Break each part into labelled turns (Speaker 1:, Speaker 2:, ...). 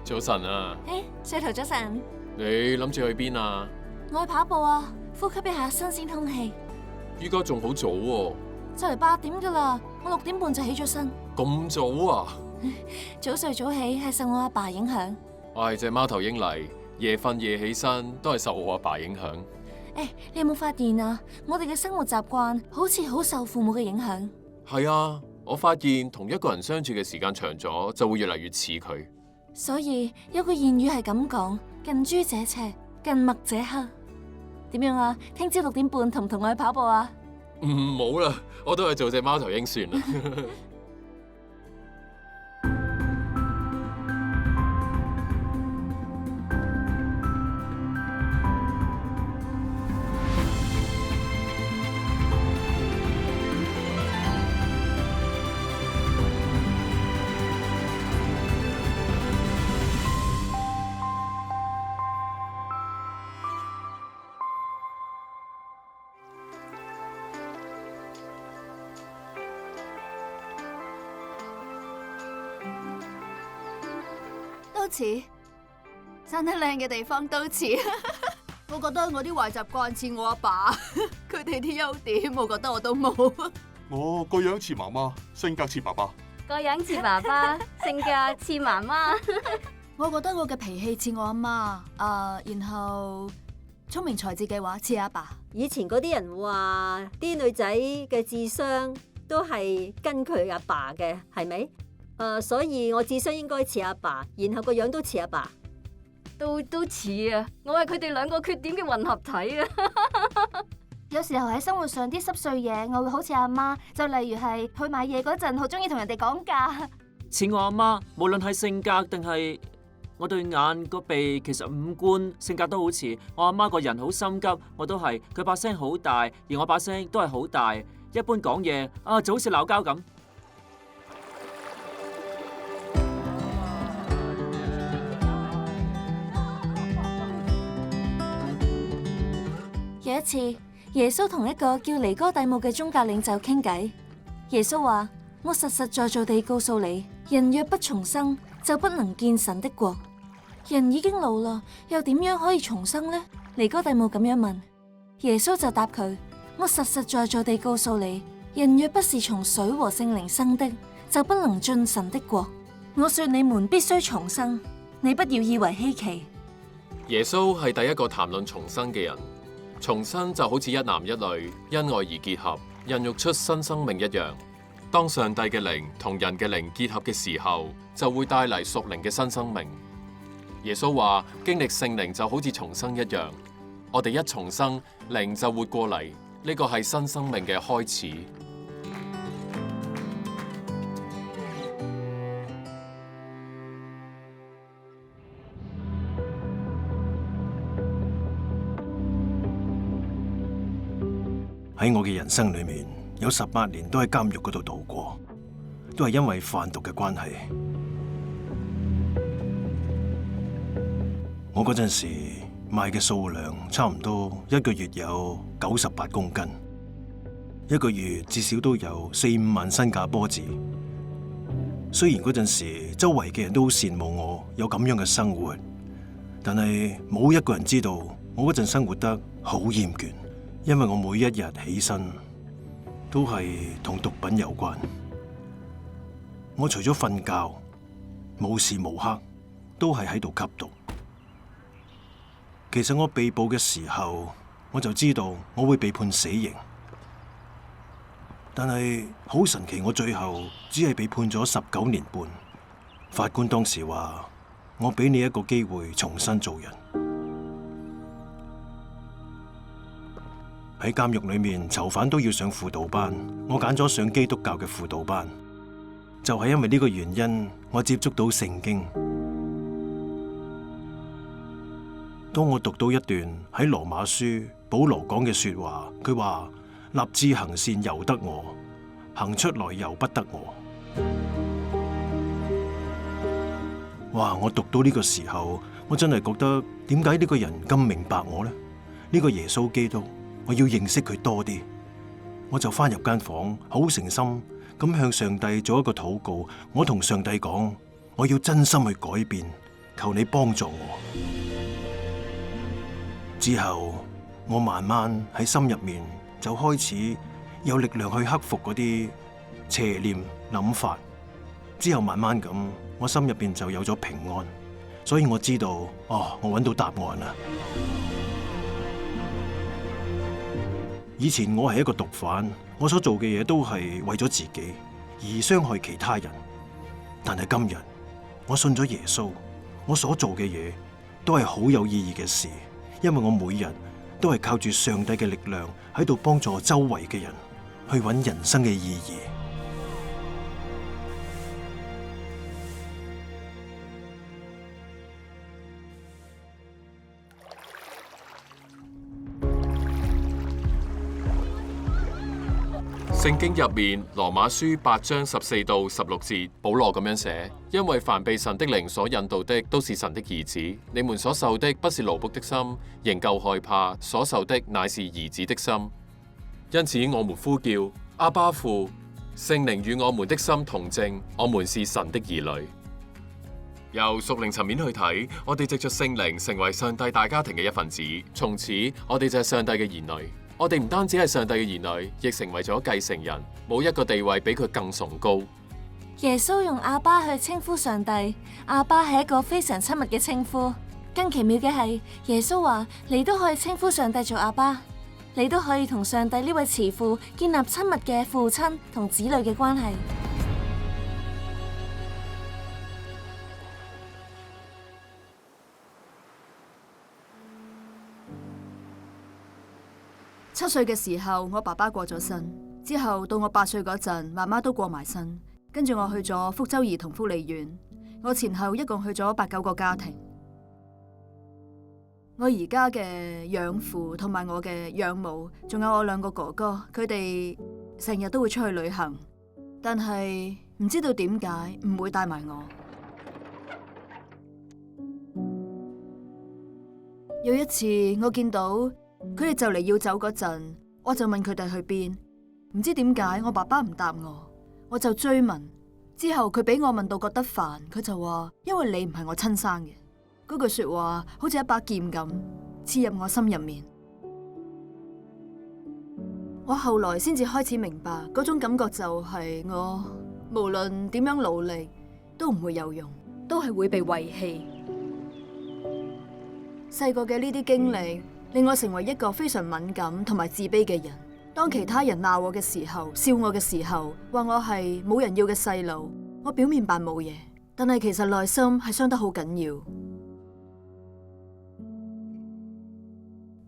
Speaker 1: 早晨啊，
Speaker 2: 細圖早晨。
Speaker 1: 你諗住去邊啊？
Speaker 2: 我去跑步啊，呼吸一下新鮮空氣。
Speaker 1: 依家仲好早喎，
Speaker 2: 就嚟8點噶啦，我6點半就起咗身。
Speaker 1: 咁早啊？
Speaker 2: 早睡早起係受我阿爸影響。
Speaker 1: 我係隻貓頭鷹嚟，夜瞓夜起身都係受我阿爸影響。
Speaker 2: 你有冇發現啊？我哋嘅生活習慣好似好受父母嘅影響。
Speaker 1: 係啊，我發現同一個人相處嘅時間長咗，就會越嚟越似佢。
Speaker 2: 所以有句諺語係咁講：近朱者赤，近墨者黑。點樣啊？聽朝6點半同唔同我去跑步啊？
Speaker 1: 唔好啦，我都係做隻貓頭鷹算啦。
Speaker 3: 都似生得靚嘅地方都似。我覺得我啲壞習慣似我阿爸，佢哋啲優點，我覺得我都冇。
Speaker 4: 我個樣似媽媽，性格似爸爸。
Speaker 5: 個樣似爸爸，性格似媽媽。
Speaker 3: 我覺得我嘅脾氣似我阿媽，然後聰明才智嘅話似阿爸。
Speaker 5: 以前嗰啲人話啲女仔嘅智商都係跟佢阿爸嘅，係咪？所以我智商應該似阿爸，然後個樣都似阿爸，都似啊！我係佢哋兩個缺點嘅混合體啊！
Speaker 6: 有時候喺生活上啲濕碎嘢，我會好似阿媽，就例如係去買嘢嗰陣，好中意同人哋講價。
Speaker 7: 似我阿媽，無論係性格定係我對眼個鼻，其實五官性格都好似我阿媽。個人好心急，我都係佢把聲好大，而我把聲都係好大。一般講嘢就好似鬧交咁。
Speaker 2: 有一次，耶穌同一個叫尼哥底母嘅宗教領袖傾偈。耶穌話：我實實在在地告訴你，人若不重生，就不能見神的國。人已經老啦，又點樣可以重生呢？尼哥底母咁樣問，耶穌就答佢：我實實在在地告訴你，人若不是從水和聖靈生的，就不能進神的國。我說你們必須重生，你不要以為稀奇。
Speaker 1: 耶穌係第一個談論重生嘅人。重生就好似一男一女因愛而結合，孕育出新生命一樣。當上帝嘅靈同人嘅靈結合嘅時候，就會帶嚟屬靈嘅新生命。耶穌話：經歷聖靈就好似重生一樣，我哋一重生，靈就活過嚟，呢個係新生命嘅開始。
Speaker 8: 喺我嘅人生裏面，有18年都喺監獄嗰度度過，都係因為販毒嘅關係。我嗰陣時賣嘅數量差唔多一個月有98公斤，一個月至少都有4、5萬新加坡紙。雖然嗰陣時周圍嘅人都好羨慕我有咁樣嘅生活，但係冇一個人知道我嗰陣生活得好厭倦。因為我每一日起身都係同毒品有關，我除咗瞓覺，無時無刻都係喺度吸毒。其實我被捕嘅時候，我就知道我會被判死刑，但係好神奇，我最後只係被判咗19年半。法官當時話：我俾你一個機會重新做人。喺監獄裏面，囚犯都要上輔導班，我揀咗上基督教嘅輔導班，就係因為呢個原因，我接觸到聖經。當我讀到一段喺羅馬書保羅講嘅說話，佢話立志行善由得我，行出來由不得我。哇！我讀到呢個時候，我真係覺得點解呢個人咁明白我呢？呢個耶穌基督，我要認識佢多啲。我就翻入間房，好誠心咁向上帝做一個禱告。我同上帝講，我要真心去改變，求你幫助我。之後我慢慢喺心入面就開始有力量去克服嗰啲邪念諗法。之後慢慢咁，我心入邊就有咗平安，所以我知道，我揾到答案啦。以前我係一個毒販，我所做嘅嘢都係為咗自己而傷害其他人。但係今日我信咗耶穌，我所做嘅嘢都係好有意義嘅事，因為我每日都係靠住上帝嘅力量喺度幫助周圍嘅人去揾人生嘅意義。
Speaker 1: 聖經入面羅馬書8章14到16節，保羅咁樣寫：因為凡被神的靈所引導的，都是神的兒子。你們所受的不是奴僕的心，仍舊害怕；所受的乃是兒子的心。因此我們呼叫阿爸父，聖靈與我們的心同證，我們是神的兒女。由屬靈層面去睇，我哋藉着聖靈成為上帝大家庭嘅一份子，從此我哋就係上帝嘅兒女。我哋唔單止係上帝嘅兒女，亦成為咗繼承人，冇一個地位比佢更崇高。
Speaker 2: 耶穌用阿爸去稱呼上帝，阿爸係一個非常親密嘅稱呼。更奇妙嘅係，耶穌話你都可以稱呼上帝做阿爸，你都可以同上帝呢位慈父建立親密嘅父親同子女嘅關係。
Speaker 3: 7歲嘅時候，我爸爸過咗身，之後到我8歲嗰陣，媽媽都過埋身，跟住我去咗福州兒童福利院。我前後一共去咗8、9個家庭。我而家嘅養父同埋我嘅養母，仲有我2個哥哥，佢哋成日都會出去旅行，但係唔知道點解唔會帶埋我。有一次我見到佢哋就嚟要走嗰陣，我就問佢哋去邊，唔知點解我爸爸唔答我，我就追問。之後佢俾我問到覺得煩，佢就話因為你唔係我親生嘅。嗰句說話好似一把劍咁刺入我心入面。我後來先至開始明白，嗰種感覺就係我無論點樣努力都唔會有用，都係會被遺棄。細個嘅呢啲經歷令我成為一個非常敏感同埋自卑嘅人。當其他人鬧我嘅時候，笑我嘅時候，話我係冇人要嘅細路，我表面扮冇嘢，但係其實內心係傷得好緊要。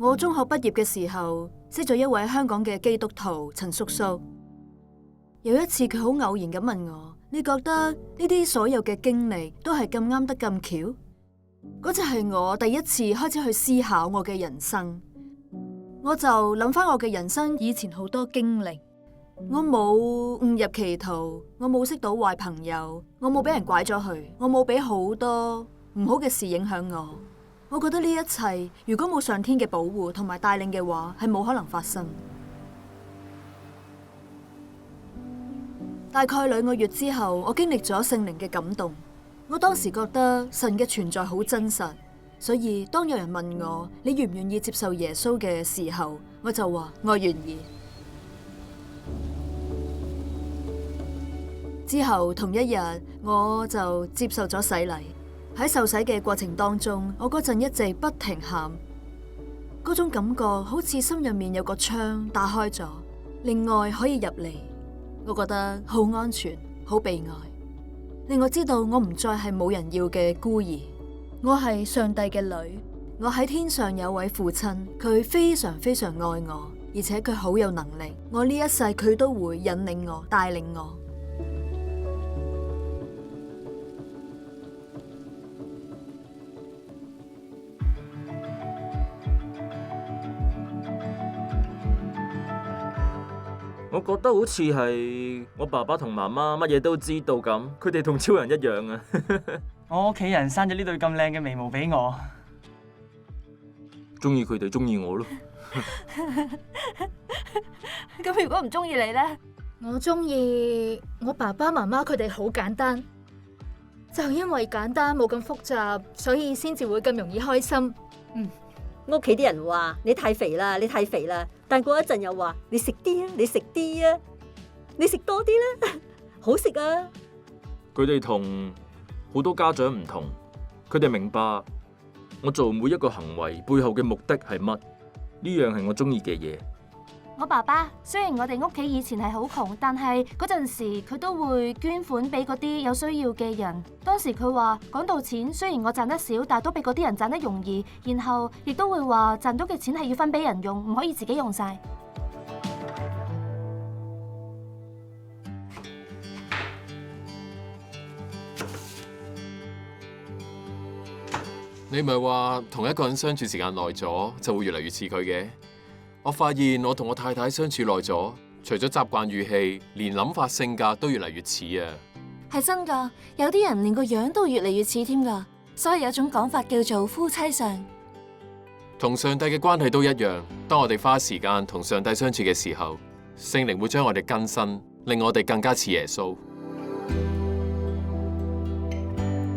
Speaker 3: 我中學畢業嘅時候，識咗一位香港嘅基督徒陳叔叔。有一次佢好偶然咁問我：你覺得呢啲所有嘅經歷都係咁啱得咁巧？嗰就係我第一次開始去思考我嘅人生。我就諗翻我嘅人生以前好多經歷，我冇誤入歧途，我冇識到壞朋友，我冇俾人拐咗去，我冇俾好多唔好嘅事影響我。我覺得呢一切如果冇上天嘅保護同埋帶領嘅話，係冇可能發生。大概2個月之後，我經歷咗聖靈嘅感動。我當時覺得神嘅存在好真實，所以當有人問我你願唔願意接受耶穌嘅時候，我就話我願意。之後同一日我就接受咗洗禮。喺受洗嘅過程當中，我嗰陣一直不停喊，嗰種感覺好似心入面有個窗打開咗，另外可以入嚟。我覺得好安全，好被愛，令我知道我唔再係冇人要嘅孤兒，我係上帝嘅女。我喺天上有位父親，佢非常非常愛我，而且佢好有能力。我呢一世佢都會引領我，帶領我。
Speaker 7: 我覺得好似係我爸爸同媽媽乜嘢都知道咁，佢哋同超人一樣啊！
Speaker 9: 我屋企人生咗呢對咁靚嘅眉毛俾我，
Speaker 7: 中意佢哋，中意我咯。
Speaker 6: 咁如果唔中意你呢？
Speaker 10: 我中意我爸爸媽媽佢哋好簡單，就因為簡單冇咁複雜，所以先至會咁容易開心。
Speaker 5: 屋企啲人話你太肥啦，你太肥啦，但過一陣又話你食啲啊，你食啲啊，你食多啲啦，好食啊！
Speaker 11: 佢哋同好多家長唔同，佢哋明白我做每一個行為背後嘅目的係乜，呢樣係我中意嘅嘢。
Speaker 6: 我爸爸雖然我哋屋企以前係好窮，但係嗰陣時佢都會捐款俾嗰啲有需要嘅人。當時佢話講到錢，雖然我賺得少，但係都比嗰啲人賺得容易。然後亦都會話賺到嘅錢係要分俾人用，唔可以自己用晒。
Speaker 1: 你咪話同一個人相處時間耐咗，就會越嚟越似佢嘅。我發現我同我太太相處耐咗，除咗習慣語氣，連諗法性格都越嚟越似啊！
Speaker 2: 係真噶，有啲人連個樣都越嚟越似添噶，所以有種講法叫做夫妻相。
Speaker 1: 同上帝嘅關係都一樣，當我哋花時間同上帝相處嘅時候，聖靈會將我哋更新，令我哋更加似耶穌。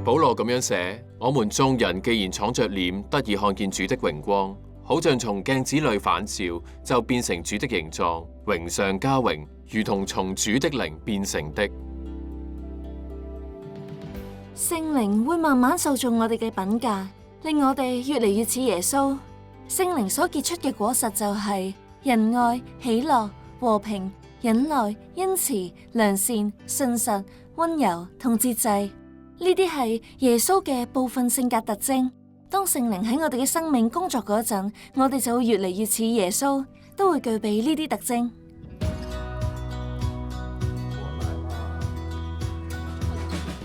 Speaker 1: 保羅咁樣寫：我們眾人既然敞着臉得以看見主的榮光，好像從鏡子裏反照，就變成主的形狀，榮上加榮，如同從主的靈變成的。
Speaker 2: 聖靈會慢慢塑造我哋嘅品格，令我哋越嚟越似耶穌。聖靈所結出嘅果實就係仁愛、喜樂、和平、忍耐、恩慈、良善、信實、溫柔同節制。呢啲係耶穌嘅部分性格特徵。當聖靈喺我哋嘅生命工作嗰陣，我哋就會越嚟越似耶穌，都會具備呢啲特徵。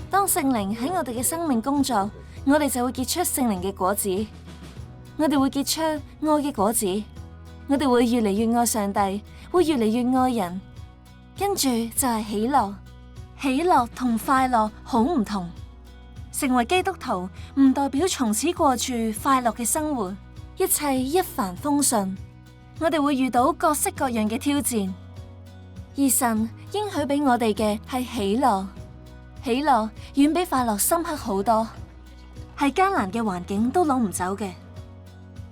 Speaker 2: 當聖靈喺我哋嘅生命工作，我哋就會結出聖靈嘅果子。我哋會結出愛嘅果子，我哋會越嚟越愛上帝，會越嚟越愛人。跟住就係喜樂，喜樂同快樂好唔同。成為基督徒唔代表從此過住快樂嘅生活，一切一帆風順。我哋會遇到各式各樣嘅挑戰，而神應許俾我哋嘅係喜樂。喜樂遠比快樂深刻好多，係艱難嘅環境都攞唔走嘅。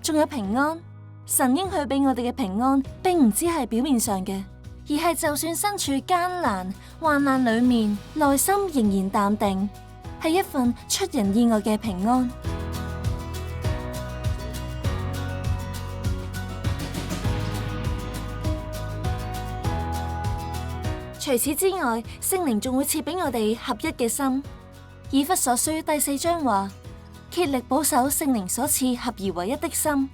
Speaker 2: 仲有平安，神應許俾我哋嘅平安，並唔止係表面上嘅，而係就算身處艱難患難裏面，內心仍然淡定。係一份出人意外嘅平安。除此之外，聖靈仲會賜俾我哋合一嘅心。以弗所書第4章話：竭力保守聖靈所賜合而為一的心。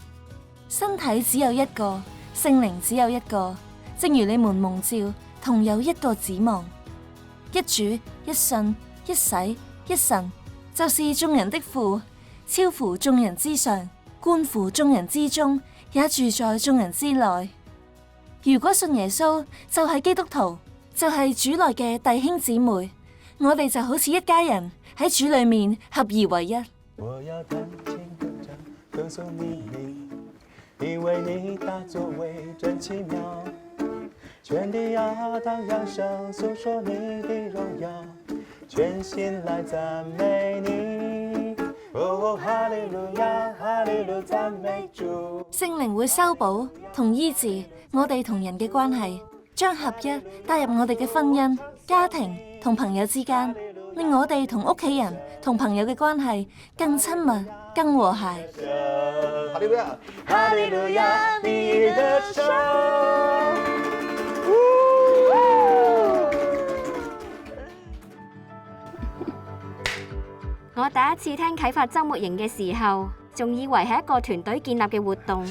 Speaker 2: 身體只有一個，聖靈只有一個，正如你們蒙召，同有一個指望，一主，一信，一洗。一神，就是眾人的父，超乎眾人之上，觀乎眾人之中，也住在眾人之內。如果信耶穌，就係基督徒，就係主內嘅弟兄姊妹，我哋就好似一家人喺主裏面合而為一。
Speaker 12: 我要彈琴歌唱，歌頌你名，因為你大作為真奇妙，全地要當揚聲，訴說你的榮耀。全心來讚美你，哦，哈利路亞，哈利路讚美主。
Speaker 2: 聖靈會修補同醫治我哋同人嘅關係，將合一帶入我哋嘅婚姻、家庭同朋友之間，令我哋同屋企人同朋友嘅關係更親密、更和諧。
Speaker 12: 哈利路亞，哈利路亞，你的手。
Speaker 13: 我第一次聽啟發周末營嘅時候，仲以為係一個團隊建立嘅活動。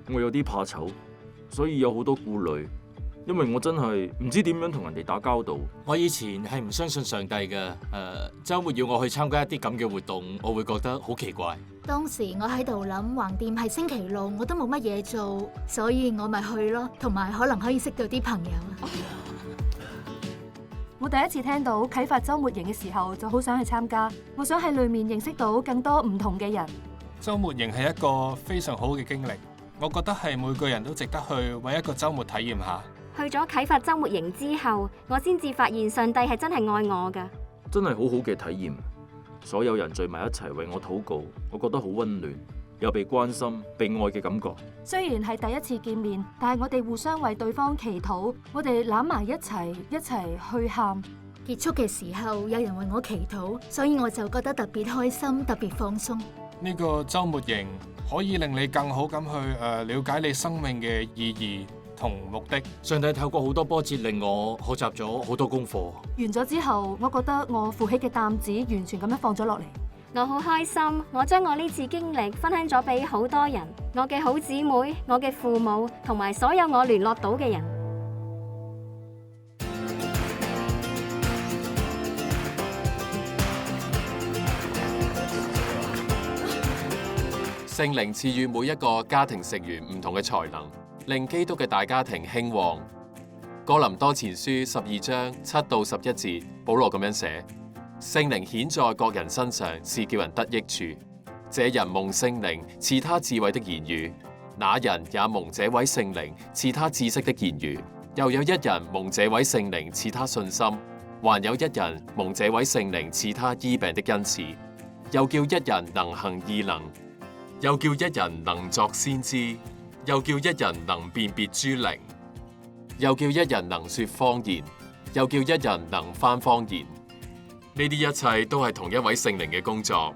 Speaker 11: 我有啲怕醜，所以有好多顧慮，因為我真係唔知點樣同人哋打交道。
Speaker 14: 我以前係唔相信上帝嘅，週末要我去參加一啲咁嘅活動，我會覺得好奇怪。
Speaker 10: 當時我喺度諗，橫掂係星期六，我都冇乜嘢做，所以我咪去咯，同埋可能可以識到啲朋友。
Speaker 6: 我第一次聽到啟發週末營嘅時候，就好想去參加。我想喺裏面認識到更多唔同嘅人。
Speaker 15: 週末營係一個非常好嘅經歷，我覺得係每個人都值得去為一個週末體驗下。
Speaker 13: 去咗啟發周末營之後，我先至發現上帝係真係愛我㗎。
Speaker 11: 真係好好嘅體驗。所有人聚埋一齊為我禱告，我覺得好溫暖，有被關心、被愛嘅感覺。
Speaker 6: 雖然係第一次見面，但係我哋互相為對方祈禱，我哋攬埋一齊去喊。
Speaker 10: 結束嘅時候，有人為我祈禱，所以我就覺得特別開心，特別放鬆。
Speaker 15: 呢個週末營可以令你更好咁去了解你生命嘅意義同目的。
Speaker 14: 上帝透過好多波折令我學習咗好多功課。
Speaker 6: 完咗之後，我覺得我負起嘅擔子完全咁樣放咗落嚟。
Speaker 13: 我好開心，我將我呢次經歷分享咗俾好多人，我嘅好姊妹、我嘅父母同埋所有我聯絡到嘅人。
Speaker 1: 聖靈賜予每一個家庭成員唔同嘅才能，令基督嘅大家庭興旺。哥林多前書12章7到11節，保羅咁樣寫：聖靈顯在各人身上，是叫人得益處。這人蒙聖靈賜他智慧的言語，那人也蒙這位聖靈賜他知識的言語。又有一人蒙這位聖靈賜他信心，還有一人蒙這位聖靈賜他醫病的恩賜。又叫一人能行異能，又叫一人能作先知，又叫一人能辨別諸靈，又叫一人能說方言，又叫一人能翻方言。呢啲一切都係同一位聖靈嘅工作，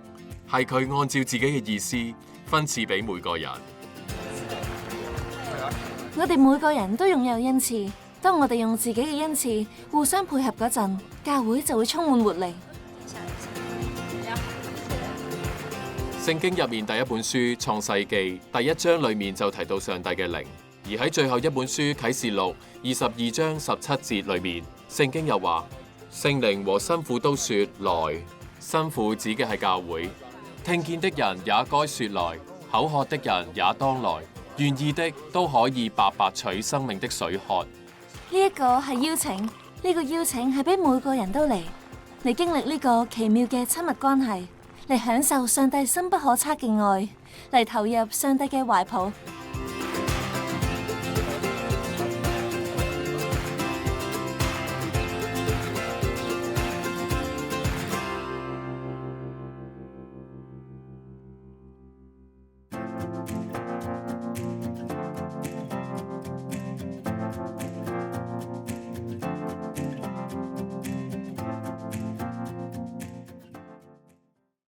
Speaker 1: 係佢按照自己嘅意思分賜俾每個人。
Speaker 2: 我哋每個人都擁有恩賜，當我哋用自己嘅恩賜互相配合嗰陣，教會就會充滿活力。
Speaker 1: 聖經入面第一本書《創世記》第1章裏面就提到上帝嘅靈，而喺最後一本書《啟示錄》22章17節裏面，聖經又話：聖靈和新婦都說來，新婦指嘅係教會，聽見的人也該說來，口渴的人也當來，願意的都可以白白取生命的水喝。
Speaker 2: 呢一個係邀請，呢個邀請係俾每個人都嚟經歷呢個奇妙嘅親密關係，嚟享受上帝深不可測嘅愛，嚟投入上帝嘅懷抱。